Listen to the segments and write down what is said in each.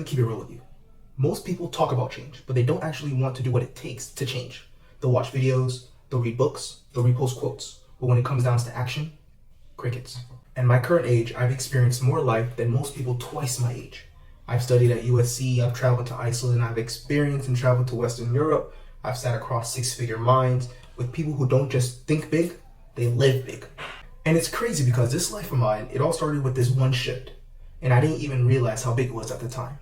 me keep it real with you. Most people talk about change, but they don't actually want to do what it takes to change. They'll watch videos, they'll read books, they'll repost quotes, but when it comes down to action, crickets. At my current age, I've experienced more life than most people twice my age. I've studied at USC, I've traveled to Iceland, I've experienced and traveled to Western Europe, I've sat across six-figure minds with people who don't just think big, they live big. And it's crazy because this life of mine, it all started with this one shift, and I didn't even realize how big it was at the time.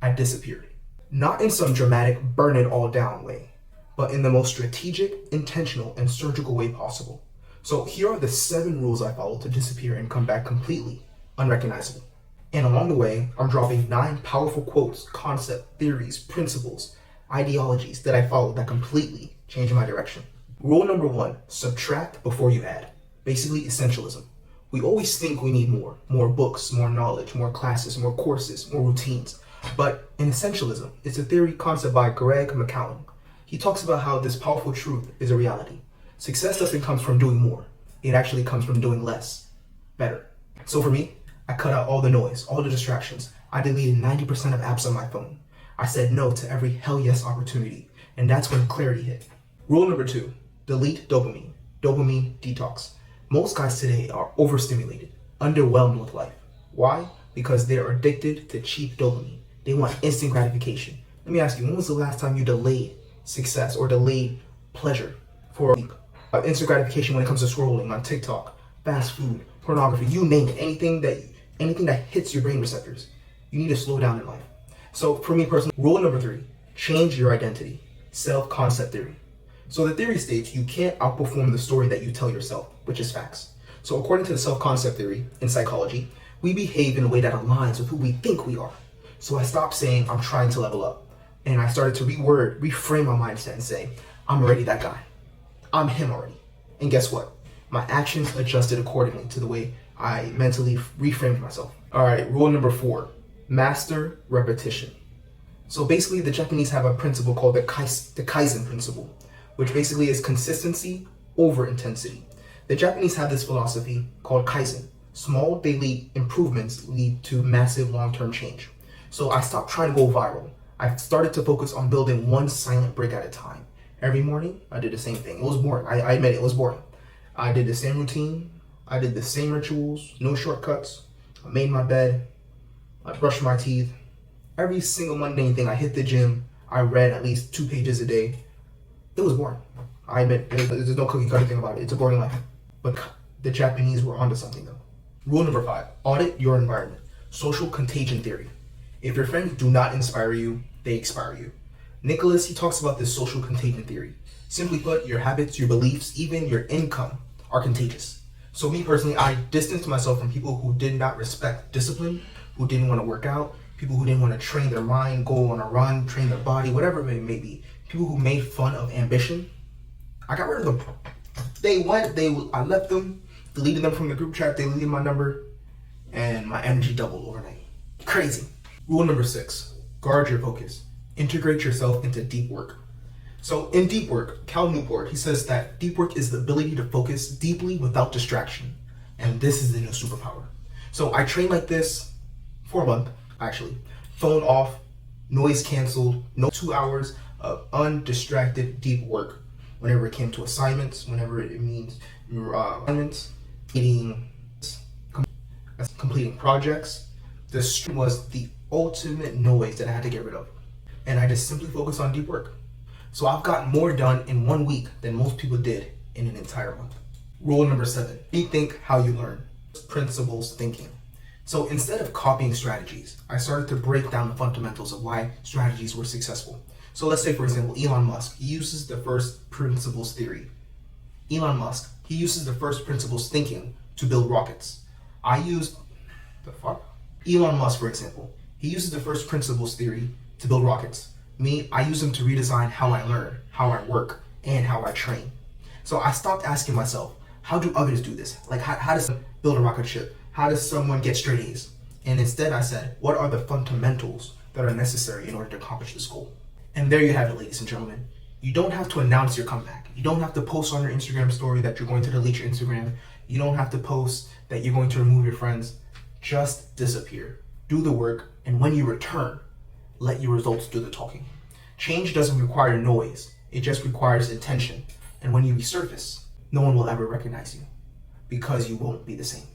I disappeared. Not in some dramatic burn it all down way, but in the most strategic, intentional, and surgical way possible. So here are the 7 rules I followed to disappear and come back completely unrecognizable. And along the way, I'm dropping 9 powerful quotes, concepts, theories, principles, ideologies that I followed that completely changed my direction. Rule number 1, subtract before you add. Basically, essentialism. We always think we need more books, more knowledge, more classes, more courses, more routines. But in essentialism, it's a theory concept by Greg McCallum. He talks about how this powerful truth is a reality. Success doesn't come from doing more. It actually comes from doing less, better. So for me, I cut out all the noise, all the distractions. I deleted 90% of apps on my phone. I said no to every hell yes opportunity. And that's when clarity hit. Rule number 2, delete dopamine. Dopamine detox. Most guys today are overstimulated, underwhelmed with life. Why? Because they're addicted to cheap dopamine. They want instant gratification. Let me ask you, when was the last time you delayed success or delayed pleasure for a week? Instant gratification when it comes to scrolling on TikTok, fast food, pornography, you name it, anything that hits your brain receptors. You need to slow down in life. So for me personally, rule number 3, change your identity. Self-concept theory. So the theory states you can't outperform the story that you tell yourself, which is facts. So according to the self-concept theory in psychology, we behave in a way that aligns with who we think we are. So I stopped saying I'm trying to level up, and I started to reframe my mindset and say, I'm already that guy. I'm him already. And guess what? My actions adjusted accordingly to the way I mentally reframed myself. All right, rule number 4, master repetition. So basically the Japanese have a principle called the Kaizen principle, which basically is consistency over intensity. The Japanese have this philosophy called Kaizen. Small daily improvements lead to massive long-term change. So I stopped trying to go viral. I started to focus on building one silent brick at a time. Every morning, I did the same thing. It was boring. I admit it was boring. I did the same routine. I did the same rituals, no shortcuts. I made my bed. I brushed my teeth. Every single mundane thing. I hit the gym. I read at least 2 pages a day. It was boring. I admit, there's no cookie cutter thing about it. It's a boring life. But the Japanese were onto something though. Rule number 5, audit your environment. Social contagion theory. If your friends do not inspire you, they expire you. Nicholas, he talks about this social contagion theory. Simply put, your habits, your beliefs, even your income are contagious. So me personally, I distanced myself from people who did not respect discipline, who didn't want to work out, people who didn't want to train their mind, go on a run, train their body, whatever it may be. People who made fun of ambition. I got rid of them. I left them, deleted them from the group chat, they deleted my number, and my energy doubled overnight. Crazy. Rule number 6, guard your focus. Integrate yourself into deep work. So in deep work, Cal Newport, he says that deep work is the ability to focus deeply without distraction. And this is the new superpower. So I trained like this for a month, actually. Phone off, noise canceled, no 2 hours of undistracted deep work. Whenever it came to assignments, whenever it means assignments, completing projects, the stream was the ultimate noise that I had to get rid of. And I just simply focused on deep work. So I've gotten more done in 1 week than most people did in an entire month. Rule number 7, rethink how you learn. Principles thinking. So instead of copying strategies, I started to break down the fundamentals of why strategies were successful. So let's say, for example, Elon Musk, he uses the first principles theory. Elon Musk, he uses the first principles thinking to build rockets. Elon Musk, for example, he uses the first principles theory to build rockets. Me, I use them to redesign how I learn, how I work, and how I train. So I stopped asking myself, how do others do this? Like, how does someone build a rocket ship? How does someone get straight A's? And instead I said, what are the fundamentals that are necessary in order to accomplish this goal? And there you have it, ladies and gentlemen. You don't have to announce your comeback. You don't have to post on your Instagram story that you're going to delete your Instagram. You don't have to post that you're going to remove your friends. Just disappear. Do the work, And when you return, let your results do the talking. Change doesn't require noise, it just requires intention. And when you resurface, no one will ever recognize you because you won't be the same.